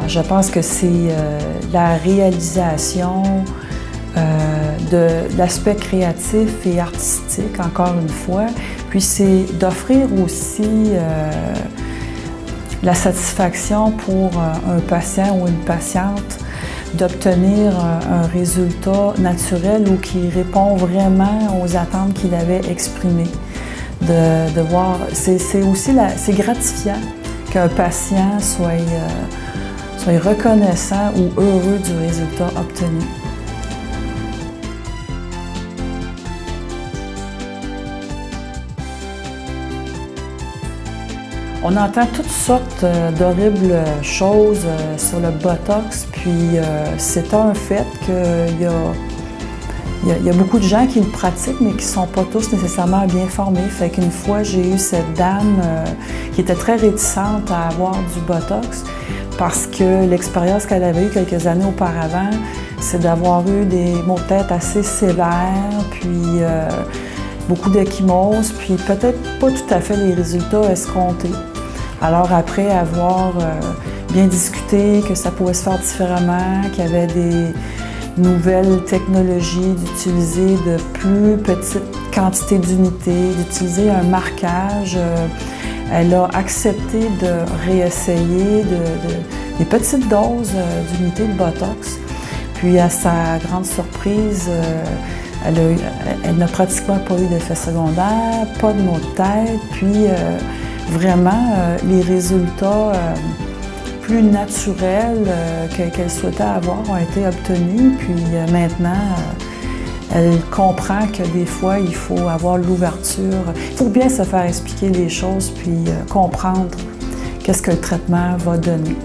je pense que c'est la réalisation de l'aspect créatif et artistique, encore une fois. Puis c'est d'offrir aussi la satisfaction pour un patient ou une patiente d'obtenir un résultat naturel ou qui répond vraiment aux attentes qu'il avait exprimées. De voir, c'est aussi c'est gratifiant qu'un patient soit reconnaissant ou heureux du résultat obtenu. On entend toutes sortes d'horribles choses sur le Botox, puis c'est un fait qu'il y a beaucoup de gens qui le pratiquent, mais qui ne sont pas tous nécessairement bien formés. Fait qu'une fois, j'ai eu cette dame qui était très réticente à avoir du Botox parce que l'expérience qu'elle avait eue quelques années auparavant, c'est d'avoir eu des maux de tête assez sévères, puis beaucoup d'ecchymoses, puis peut-être pas tout à fait les résultats escomptés. Alors après avoir bien discuté que ça pouvait se faire différemment, qu'il y avait des nouvelles technologies, d'utiliser de plus petites quantités d'unités, d'utiliser un marquage, elle a accepté de réessayer des petites doses d'unités de Botox. Puis à sa grande surprise, elle n'a pratiquement pas eu d'effet secondaire, pas de maux de tête, puis vraiment les résultats plus naturels qu'elle souhaitait avoir ont été obtenus. Puis maintenant, elle comprend que des fois, il faut avoir l'ouverture. Il faut bien se faire expliquer les choses puis comprendre qu'est-ce que le traitement va donner.